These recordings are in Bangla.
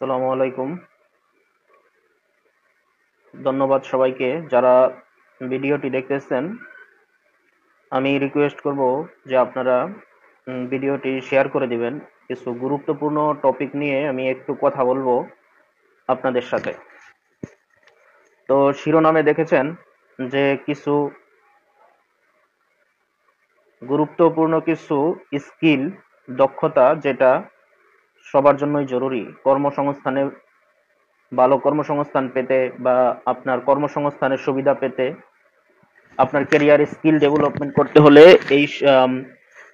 আসসালামু আলাইকুম। ধন্যবাদ সবাইকে যারা ভিডিওটি দেখতেছেন। আমি রিকোয়েস্ট করব যে আপনারা ভিডিওটি শেয়ার করে দিবেন। কিছু গুরুত্বপূর্ণ টপিক নিয়ে আমি একটু কথা বলবো আপনাদের সাথে। তো শিরোনামে দেখেছেন যে কিছু গুরুত্বপূর্ণ কিছু স্কিল, দক্ষতা যেটা সবার জন্যই জরুরি কর্মসংস্থানে, ভালো কর্মসংস্থান পেতে বা আপনার কর্মসংস্থানের সুবিধা পেতে, আপনার ক্যারিয়ার স্কিল ডেভেলপমেন্ট করতে হলে এই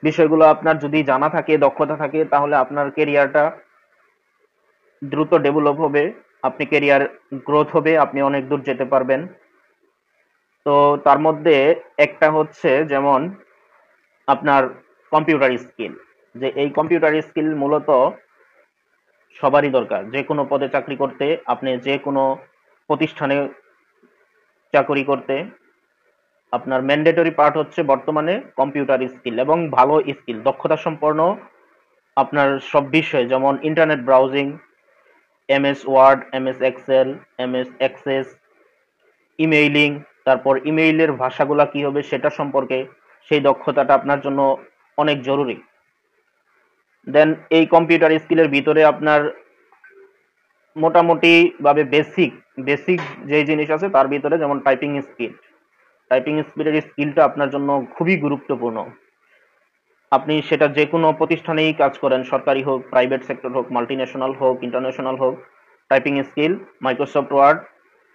বিষয়গুলো আপনার যদি জানা থাকে, দক্ষতা থাকে, তাহলে আপনার ক্যারিয়ারটা দ্রুত ডেভেলপ হবে, আপনি ক্যারিয়ার গ্রোথ হবে, আপনি অনেক দূর যেতে পারবেন। তো তার মধ্যে একটা হচ্ছে যেমন আপনার কম্পিউটার স্কিল। যে এই কম্পিউটার স্কিল মূলত সবারই দরকার, যে কোনো পদে চাকরি করতে, আপনি যে কোনো প্রতিষ্ঠানে চাকরি করতে আপনার ম্যান্ডেটরি পার্ট হচ্ছে বর্তমানে কম্পিউটার স্কিল এবং ভালো স্কিল, দক্ষতা সম্পন্ন আপনার সব বিষয়, যেমন internet browsing, MS Word, MS Excel, MS Access, emailing, তারপর ইমেইলের ভাষাগুলা কি হবে সেটা সম্পর্কে সেই দক্ষতাটা আপনার জন্য অনেক জরুরি। দেন এই কম্পিউটার স্কিলের ভিতরে আপনার মোটামুটি ভাবে বেসিক বেসিক যে জিনিস আছে তার ভিতরে যেমন টাইপিং স্কিল, টাইপিং স্পিডের স্কিলটা আপনার জন্য খুবই গুরুত্বপূর্ণ। আপনি সেটা যে কোনো প্রতিষ্ঠানেই কাজ করেন, সরকারি হোক, প্রাইভেট সেক্টর হোক, মাল্টিন্যাশনাল হোক, ইন্টারন্যাশনাল হোক, টাইপিং স্কিল, মাইক্রোসফট ওয়ার্ড,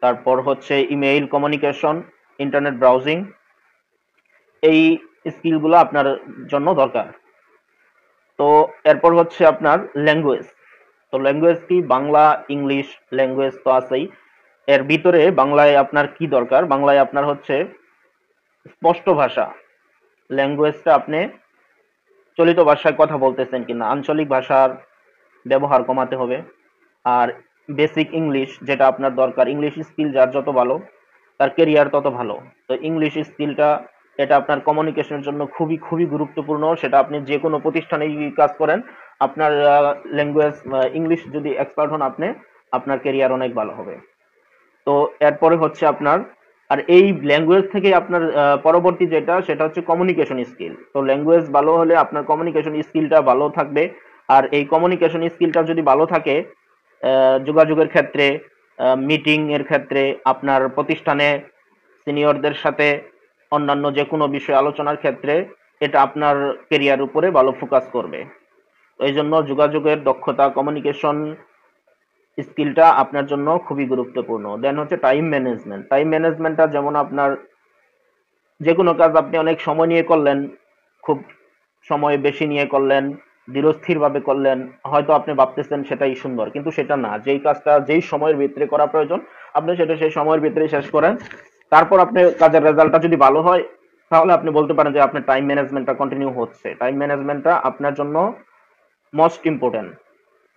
তারপর হচ্ছে ইমেইল কমিউনিকেশন, ইন্টারনেট ব্রাউজিং, এই স্কিলগুলো আপনার জন্য দরকার। তো এরপর হচ্ছে আপনার ল্যাঙ্গুয়েজ। তো ল্যাঙ্গুয়েজ কি, বাংলা, ইংলিশ ল্যাঙ্গুয়েজ তো আছেই। এর ভিতরে বাংলায় আপনার কি দরকার, বাংলায় আপনার হচ্ছে স্পষ্ট ভাষা, ল্যাঙ্গুয়েজটা আপনি চলিত ভাষায় কথা বলতেছেন কিনা, আঞ্চলিক ভাষার ব্যবহার কমাতে হবে। আর বেসিক ইংলিশ যেটা আপনার দরকার, ইংলিশ স্কিল যার যত ভালো তার কেরিয়ার তত ভালো। তো ইংলিশ স্কিলটা, এটা আপনার কমিউনিকেশনের জন্য খুবই খুবই গুরুত্বপূর্ণ। সেটা আপনি যে কোনো প্রতিষ্ঠানে কাজ করেন, আপনার ল্যাঙ্গুয়েজ ইংলিশ যদি এক্সপার্ট হন আপনি, আপনার কেরিয়ার অনেক ভালো হবে। তো এরপরে হচ্ছে আপনার, আর এই ল্যাঙ্গুয়েজ থেকে আপনার পরবর্তী যেটা সেটা হচ্ছে কমিউনিকেশন স্কিল। তো ল্যাঙ্গুয়েজ ভালো হলে আপনার কমিউনিকেশন স্কিলটা ভালো থাকবে। আর এই কমিউনিকেশন স্কিলটা যদি ভালো থাকে, যোগাযোগের ক্ষেত্রে, মিটিং এর ক্ষেত্রে, আপনার প্রতিষ্ঠানে সিনিয়রদের সাথে অন্যান্য যে কোনো বিষয় আলোচনার ক্ষেত্রে, এটা আপনার কেরিয়ার উপরে ভালো ফোকাস করবে। এই জন্য যোগাযোগের দক্ষতা, কমিউনিকেশন স্কিলটা আপনার জন্য খুবই গুরুত্বপূর্ণ। দেন হচ্ছে টাইম ম্যানেজমেন্ট। টাইম ম্যানেজমেন্টটা যেমন আপনার যে কোনো কাজ আপনি অনেক সময় নিয়ে করলেন, খুব সময় বেশি নিয়ে করলেন, ধীরস্থিরভাবে করলেন, হয়তো আপনি ভাবতেছেন সেটাই সুন্দর, কিন্তু সেটা না। যেই কাজটা যেই সময়ের ভিতরে করা প্রয়োজন আপনি সেটা সেই সময়ের ভিতরে শেষ করেন। তারপর আপনি কাজের রেজাল্টটা যদি ভালো হয়, তাহলে আপনি বলতে পারেন যে আপনার টাইম ম্যানেজমেন্টটা কন্টিনিউ হচ্ছে। টাইম ম্যানেজমেন্টটা আপনার জন্য মোস্ট ইম্পর্টেন্ট।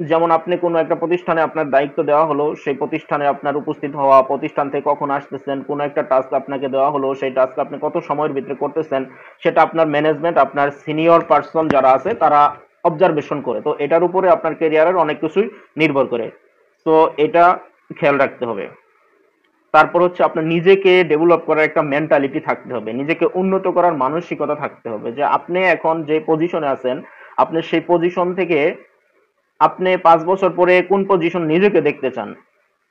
যেমন আপনি কোনো একটা প্রতিষ্ঠানে আপনার দায়িত্ব দেওয়া হলো, সেই প্রতিষ্ঠানে আপনার উপস্থিত হওয়া, প্রতিষ্ঠান থেকে কখন আসতেছেন, কোনো একটা টাস্ক আপনাকে দেওয়া হলো, সেই টাস্ক আপনি কত সময়ের ভিতরে করতেছেন, সেটা আপনার ম্যানেজমেন্ট, আপনার সিনিয়র পার্সন যারা আছে তারা অবজারভেশন করে। তো এটার উপরে আপনার ক্যারিয়ারের অনেক কিছুই নির্ভর করে। তো এটা খেয়াল রাখতে হবে। তারপর হচ্ছে আপনার নিজেকে ডেভেলপ করার একটা মেন্টালিটি থাকতে হবে, নিজেকে উন্নত করার মানসিকতা থাকতে হবে, যে আপনি এখন যে পজিশনে আছেন, আপনি সেই পজিশন থেকে আপনি 5 বছর পরে কোন পজিশন নিজেকে দেখতে চান,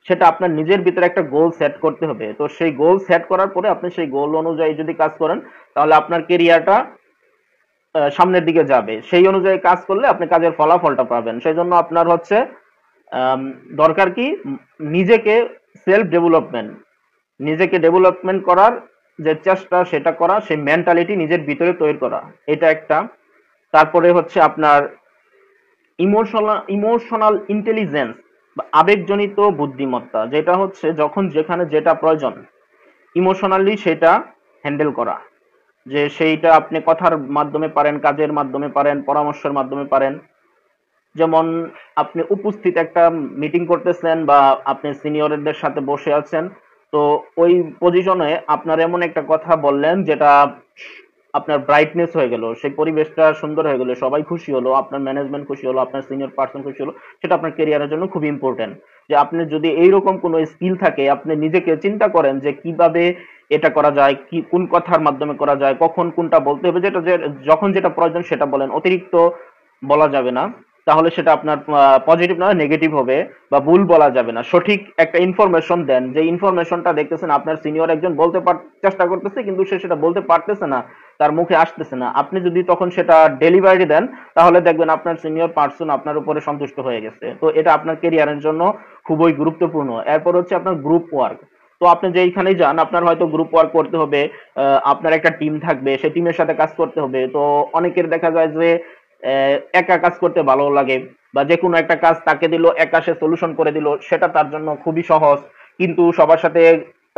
সেটা আপনার নিজের ভিতরে একটা গোল সেট করতে হবে। তো সেই গোল সেট করার পরে আপনি সেই গোল অনুযায়ী যদি কাজ করেন, তাহলে আপনার কেরিয়ারটা সামনের দিকে যাবে। সেই অনুযায়ী কাজ করলে আপনি কাজের ফলাফলটা পাবেন। সেই জন্য আপনার হচ্ছে আম, দরকার কি, নিজেকে সেলফ ডেভেলপমেন্ট, নিজেকে ডেভেলপমেন্ট করার যে চেষ্টা সেটা করা, সেই মেন্টালিটি নিজের ভিতরে তৈরি করা, এটা একটা। তারপরে হচ্ছে আপনার ইমোশনাল ইন্টেলিজেন্স বা আবেগজনিত বুদ্ধিমত্তা, যেটা হচ্ছে যখন যেখানে যেটা প্রয়োজন ইমোশনালি সেটা হ্যান্ডেল করা। যে সেইটা আপনি কথার মাধ্যমে পারেন, কাজের মাধ্যমে পারেন, পরামর্শের মাধ্যমে পারেন। যেমন আপনি উপস্থিত একটা মিটিং করতেছেন বা আপনি সিনিয়রদের সাথে বসে আছেন, তো ওই পজিশনে আপনার এমন একটা কথা বললেন যেটা আপনার ব্রাইটনেস হয়ে গেল, সেই পরিবেশটা সুন্দর হয়ে গেল, সবাই খুশি হলো, আপনার ম্যানেজমেন্ট খুশি হলো, আপনার সিনিয়র পার্সন খুশি হলো, সেটা আপনার ক্যারিয়ারের জন্য খুব ইম্পর্টেন্ট। যে আপনি যদি এইরকম কোনো স্কিল থাকে, আপনি নিজেকে চিন্তা করেন যে কিভাবে এটা করা যায়, কি কোন কথার মাধ্যমে করা যায়, কখন কোনটা বলতে হবে, যখন যেটা প্রয়োজন সেটা বলেন, অতিরিক্ত বলা যাবে না, তাহলে সেটা আপনার পজিটিভ না নেগেটিভ হবে, বা ভুল বলা যাবে না। সঠিক একটা ইনফরমেশন দেন, যে ইনফরমেশনটা দেখতেছেন আপনার সিনিয়র একজন বলতে চেষ্টা করতেছে, কিন্তু সে সেটা বলতে পারতেছে না, তার মুখে আসতেছে না, আপনি যদি তখন সেটা ডেলিভারি দেন, তাহলে দেখবেন আপনার সিনিয়র পার্সন আপনার উপরে সন্তুষ্ট হয়ে গেছে। তো এটা আপনার কেরিয়ারের জন্য খুবই গুরুত্বপূর্ণ। এরপর হচ্ছে আপনার গ্রুপ ওয়ার্ক। তো আপনি যেইখানেই যান, আপনার হয়তো গ্রুপ ওয়ার্ক করতে হবে, আপনার একটা টিম থাকবে, সেই টিমের সাথে কাজ করতে হবে। তো অনেকের দেখা যায় যে একা কাজ করতে ভালো লাগে, বা যে কোনো একটা কাজ তাকে দিল, একা সে সলিউশন করে দিল, সেটা তার জন্য খুবই সহজ। কিন্তু সবার সাথে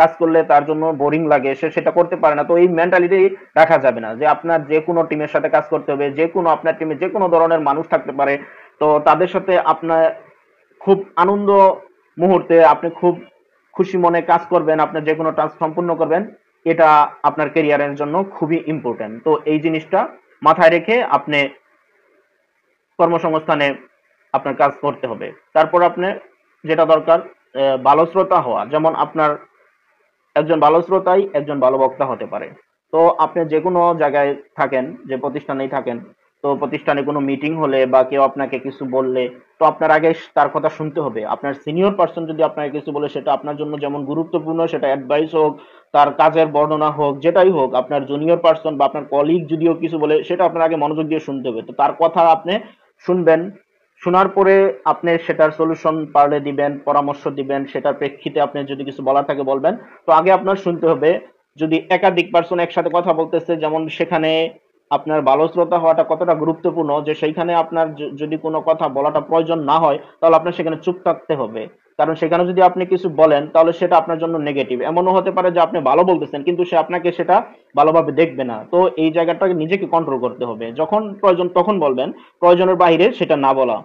কাজ করলে তার জন্য বোরিং লাগে, সে সেটা করতে পারে না। তো এই মেন্টালিটি রাখা যাবে না, যে আপনার যে কোনো টিমের সাথে কাজ করতে হবে, যে কোনো আপনার টিমে যে কোনো ধরনের মানুষ থাকতে পারে। তো তাদের সাথে আপনার খুব আনন্দ মুহূর্তে আপনি খুব খুশি মনে কাজ করবেন, আপনার যে কোনো টাস্ক সম্পূর্ণ করবেন, এটা আপনার ক্যারিয়ারের জন্য খুবই ইম্পর্টেন্ট। তো এই জিনিসটা মাথায় রেখে আপনি কর্মসংস্থানে আপনার কাজ করতে হবে। তারপর আপনি যেটা দরকার, ভালো শ্রোতা হওয়া। যেমন আপনার একজন ভালো শ্রোতাই একজন ভালো বক্তা হতে পারে। তো আপনি যে কোনো জায়গায় থাকেন, যে প্রতিষ্ঠানেই থাকেন, তো প্রতিষ্ঠানে কোনো মিটিং হলে বা কেউ আপনাকে কিছু বললে, তো আপনার আগে তার কথা শুনতে হবে। আপনার সিনিয়র পার্সন যদি আপনাকে কিছু বলে, সেটা আপনার জন্য যেমন গুরুত্বপূর্ণ, সেটা অ্যাডভাইস হোক, তার কাজের বর্ণনা হোক, যেটাই হোক, আপনার জুনিয়র পার্সন বা আপনার কলিগ যদিও কিছু বলে, সেটা আপনার আগে মনোযোগ দিয়ে শুনতে হবে। তো তার কথা আপনি শুনবেন, শোনার পরে আপনি সেটার সলিউশন পারলে দিবেন, পরামর্শ দিবেন, সেটার প্রেক্ষিতে আপনি যদি কিছু বলার থাকে বলবেন। তো আগে আপনার শুনতে হবে। যদি একাধিক পার্সন একসাথে কথা বলতেছে, যেমন সেখানে আপনার ভালো শ্রোতা হওয়াটা কতটা গুরুত্বপূর্ণ, যে সেইখানে আপনার যদি কোনো কথা বলাটা প্রয়োজন না হয়, তাহলে আপনার সেখানে চুপ থাকতে হবে। কারণ সেখানে যদি আপনি কিছু বলেন, তাহলে সেটা আপনার জন্য নেগেটিভ। এমনও হতে পারে যে আপনি ভালো বলতেছেন, কিন্তু সে আপনাকে সেটা ভালোভাবে দেখবে না। তো এই জায়গাটাকে নিজেকে কন্ট্রোল করতে হবে, যখন প্রয়োজন তখন বলবেন, প্রয়োজনের বাইরে সেটা না বলা।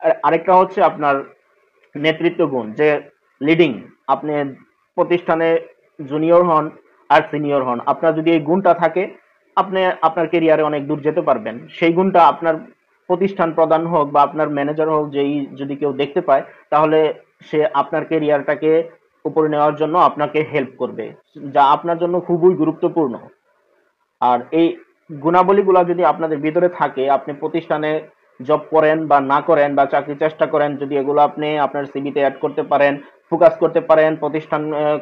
আর আরেকটা হচ্ছে আপনার নেতৃত্ব গুণ, যে লিডিং। আপনি প্রতিষ্ঠানে জুনিয়র হন আর সিনিয়র হন, আপনার যদি এই গুণটা থাকে, আপনি আপনার কেরিয়ারে অনেক দূর যেতে পারবেন। সেই গুণটা আপনার প্রতিষ্ঠান প্রধান হোক বা আপনার ম্যানেজার হোক, যেই যদি কেউ দেখতে পায়, তাহলে সে আপনার কেরিয়ারটাকে উপরে নেওয়ার জন্য আপনাকে হেল্প করবে, যা আপনার জন্য খুবই গুরুত্বপূর্ণ। আর এই গুণাবলীগুলো যদি আপনাদের ভিতরে থাকে, আপনি প্রতিষ্ঠানে জব করেন বা না করেন, বা চাকরি চেষ্টা করেন, যদি এগুলো আপনি আপনার সিভিতে অ্যাড করতে পারেন, ফোকাস করতে পারেন,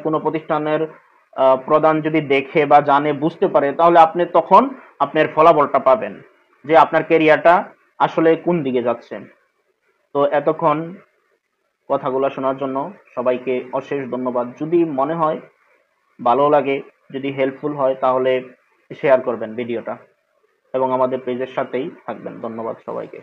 কোনো প্রতিষ্ঠানের প্রধান যদি দেখে বা জানে, বুঝতে পারে, তাহলে আপনি তখন আপনার ফলাফলটা পাবেন, যে আপনার ক্যারিয়ারটা আসলে কোন দিকে যাচ্ছে। তো এতক্ষণ কথাগুলো শোনার জন্য সবাইকে অশেষ ধন্যবাদ। যদি মনে হয় ভালো লাগে, যদি হেল্পফুল হয়, তাহলে শেয়ার করবেন ভিডিওটা, এবং আমাদের পেজের সাথেই থাকবেন। ধন্যবাদ সবাইকে।